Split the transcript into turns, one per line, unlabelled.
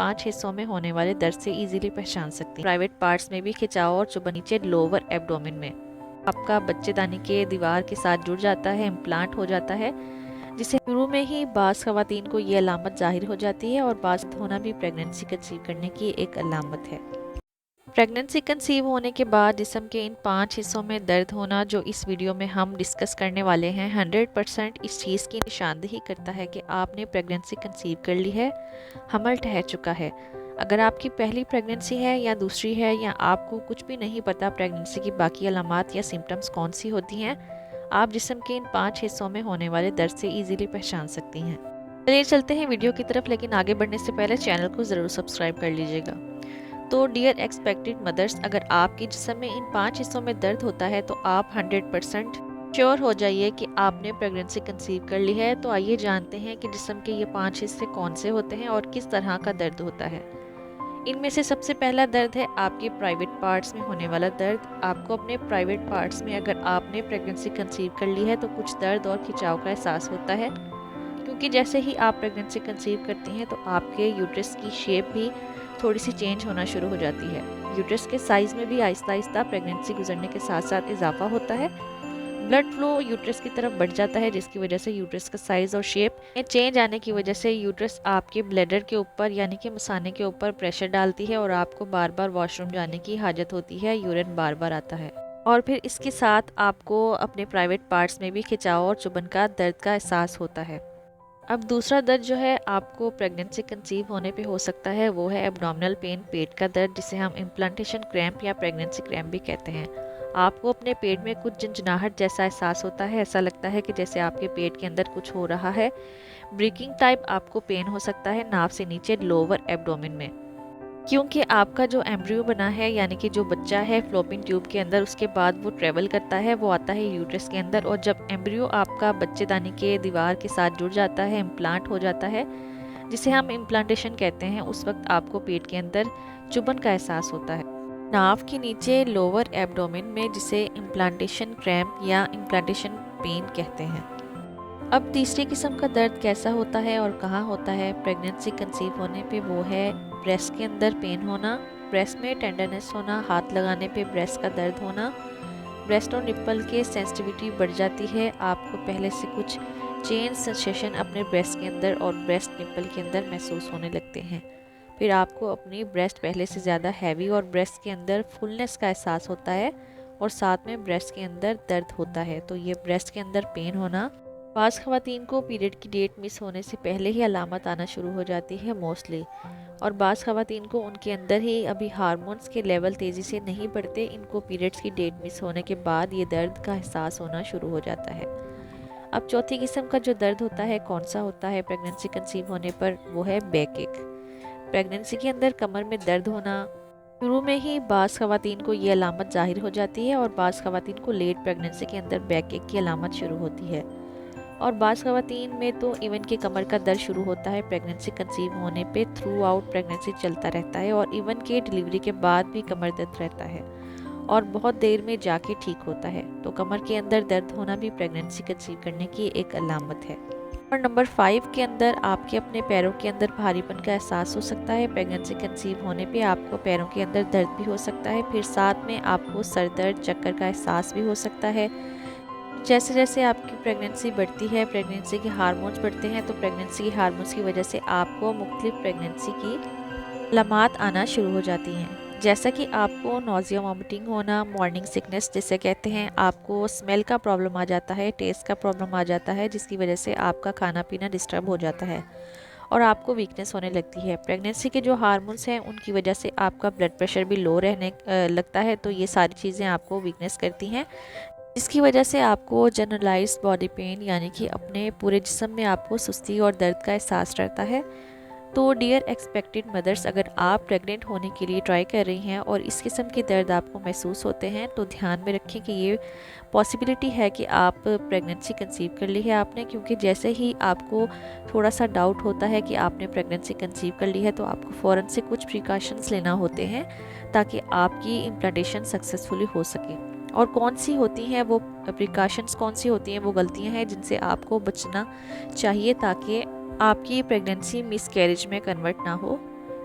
5 हिस्सों में होने वाले दर्द से इजीली पहचान सकती हैं। प्राइवेट पार्ट्स में भी खिंचाव और चुभन नीचे लोअर एब्डोमेन में आपका बच्चेदानी के दीवार के साथ जुड़ जाता है, इम्प्लांट हो जाता है, जिसे शुरू में ही बाज़ ख़वातीन को ये अलामत ज़ाहिर हो जाती है और बाज़ होना भी प्रेगनेंसी कंसीव करने की एक अलामत है। प्रेगनेंसी कंसीव होने के बाद जिस्म के इन 5 हिस्सों में दर्द होना जो इस वीडियो में हम डिस्कस करने वाले हैं 100% इस चीज़ की निशानदेही करता है कि आपने प्रेगनेंसी कंसीव कर ली है, हमल ठहर चुका है। अगर आपकी पहली प्रेगनेंसी है या दूसरी है या आपको कुछ भी नहीं पता प्रेगनेंसी की बाकी अलामात या सिम्टम्स कौन सी होती हैं, आप जिस्म के इन 5 हिस्सों में होने वाले दर्द से इजीली पहचान सकती हैं। चलिए चलते हैं वीडियो की तरफ, लेकिन आगे बढ़ने से पहले चैनल को ज़रूर सब्सक्राइब कर लीजिएगा। तो डियर एक्सपेक्टेड मदर्स, अगर आपके जिस्म में इन 5 हिस्सों में दर्द होता है तो आप 100% श्योर हो जाइए कि आपने प्रेगनेंसी कंसीव कर ली है। तो आइए जानते हैं कि जिस्म के ये 5 हिस्से कौन से होते हैं और किस तरह का दर्द होता है। इनमें से सबसे पहला दर्द है आपके प्राइवेट पार्ट्स में होने वाला दर्द। आपको अपने प्राइवेट पार्ट्स में अगर आपने प्रेगनेंसी कंसीव कर ली है तो कुछ दर्द और खिंचाव का एहसास होता है, क्योंकि जैसे ही आप प्रेगनेंसी कंसीव करती हैं तो आपके यूट्रस की शेप भी थोड़ी सी चेंज होना शुरू हो जाती है। यूट्रस के साइज़ में भी आहिस्ता आहिस्ता प्रेगनेंसी गुजरने के साथ साथ इजाफा होता है। ब्लड फ्लो यूट्रस की तरफ बढ़ जाता है, जिसकी वजह से यूट्रस का साइज़ और शेप में चेंज आने की वजह से यूट्रस आपके ब्लैडर के ऊपर यानी कि मसाने के ऊपर प्रेशर डालती है और आपको बार बार वॉशरूम जाने की हाजत होती है, यूरिन बार बार आता है। और फिर इसके साथ आपको अपने प्राइवेट पार्ट्स में भी खिंचाव और चुभन का दर्द का एहसास होता है। अब दूसरा दर्द जो है आपको प्रेगनेंसी कंसीव होने पे हो सकता है वो है एब्डोमिनल पेन, पेट का दर्द, जिसे हम इम्प्लांटेशन क्रैम्प या प्रेगनेंसी क्रैम्प भी कहते हैं। आपको अपने पेट में कुछ झंझनाहट जैसा एहसास होता है, ऐसा लगता है कि जैसे आपके पेट के अंदर कुछ हो रहा है। ब्रेकिंग टाइप आपको पेन हो सकता है नाभ से नीचे लोअर एब्डोमेन में, क्योंकि आपका जो एम्ब्रियो बना है यानी कि जो बच्चा है फ्लोपिंग ट्यूब के अंदर, उसके बाद वो ट्रेवल करता है, वो आता है यूट्रस के अंदर, और जब एम्ब्रियो आपका बच्चेदानी के दीवार के साथ जुड़ जाता है, इम्प्लांट हो जाता है, जिसे हम इम्प्लांटेशन कहते हैं, उस वक्त आपको पेट के अंदर चुभन का एहसास होता है नाभ के नीचे लोअर एब्डोमेन में, जिसे इम्प्लांटेशन क्रैम्प या इम्प्लांटेशन पेन कहते हैं। अब तीसरी किस्म का दर्द कैसा होता है और कहाँ होता है प्रेगनेंसी कंसीव होने पे, वो है ब्रेस्ट के अंदर पेन होना, ब्रेस्ट में टेंडरनेस होना, हाथ लगाने पे ब्रेस्ट का दर्द होना, ब्रेस्ट और निप्पल के सेंसिटिविटी बढ़ जाती है, आपको पहले से कुछ चेंज सेंसेशन अपने ब्रेस्ट के अंदर और ब्रेस्ट निप्पल के अंदर महसूस होने लगते हैं। फिर आपको अपनी ब्रेस्ट पहले से ज़्यादा हैवी और ब्रेस्ट के अंदर फुलनेस का एहसास होता है और साथ में ब्रेस्ट के अंदर दर्द होता है। तो ये ब्रेस्ट के अंदर पेन होना, बाज़ ख़वातीन को पीरियड की डेट मिस होने से पहले ही अलामत आना शुरू हो जाती है मोस्टली, और बाज़ ख़वातीन को उनके अंदर ही अभी हार्मोन्स के लेवल तेज़ी से नहीं बढ़ते, इनको पीरियड्स की डेट मिस होने के बाद ये दर्द का एहसास होना शुरू हो जाता है। अब चौथी किस्म का जो दर्द होता है कौन सा होता है प्रेगनेंसी कंसीव होने पर, वो है बैक एक। प्रेगनेंसी के अंदर कमर में दर्द होना, शुरू में ही बाज़ ख़वातीन को ये अलामत ज़ाहिर हो जाती है और बाज़ ख़वातीन को लेट प्रेगनेंसी के अंदर बैक एक की अलामत शुरू होती है, और बाज़ ख़वातीन में तो इवन के कमर का दर्द शुरू होता है प्रेगनेंसी कंसीव होने पे, थ्रू आउट प्रेगनेंसी चलता रहता है, और इवन के डिलीवरी के बाद भी कमर दर्द रहता है और बहुत देर में जाके ठीक होता है। तो कमर के अंदर दर्द होना भी प्रेगनेंसी कंसीव करने की एक अलामत है। और नंबर 5 के अंदर आपके अपने पैरों के अंदर भारीपन का एहसास हो सकता है। प्रेगनेंसी कंसीव होने पे आपको पैरों के अंदर दर्द भी हो सकता है, फिर साथ में आपको सर दर्द, चक्कर का एहसास भी हो सकता है। जैसे जैसे आपकी प्रेगनेंसी बढ़ती है, प्रेगनेंसी के हार्मोन्स बढ़ते हैं, तो प्रेगनेंसी के हार्मोन्स की वजह से आपको मुख्तलिफ प्रेगनेंसी की अलामात आना शुरू हो जाती हैं, जैसा कि आपको नोज़िया, वॉमिटिंग होना, मॉर्निंग सिकनेस जिसे कहते हैं, आपको स्मेल का प्रॉब्लम आ जाता है, टेस्ट का प्रॉब्लम आ जाता है, जिसकी वजह से आपका खाना पीना डिस्टर्ब हो जाता है और आपको वीकनेस होने लगती है। प्रेगनेंसी के जो हार्मोन्स हैं उनकी वजह से आपका ब्लड प्रेशर भी लो रहने लगता है, तो ये सारी चीज़ें आपको वीकनेस करती हैं, जिसकी वजह से आपको जनरलाइज्ड बॉडी पेन यानी कि अपने पूरे जिस्म में आपको सुस्ती और दर्द का एहसास रहता है। तो डियर एक्सपेक्टेड मदर्स, अगर आप प्रेग्नेंट होने के लिए ट्राई कर रही हैं और इस किस्म के दर्द आपको महसूस होते हैं, तो ध्यान में रखें कि ये पॉसिबिलिटी है कि आप प्रेगनेंसी कंसीव कर ली है आपने, क्योंकि जैसे ही आपको थोड़ा सा डाउट होता है कि आपने प्रेगनेंसी कंसीव कर ली है तो आपको फ़ौरन से कुछ प्रिकॉशंस लेना होते हैं ताकि आपकी इम्प्लांटेशन सक्सेसफुली हो सके। और कौन सी होती हैं वो प्रिकॉशंस, कौन सी होती हैं वो गलतियां हैं जिनसे आपको बचना चाहिए ताकि आपकी प्रेगनेंसी मिसकैरेज में कन्वर्ट ना हो।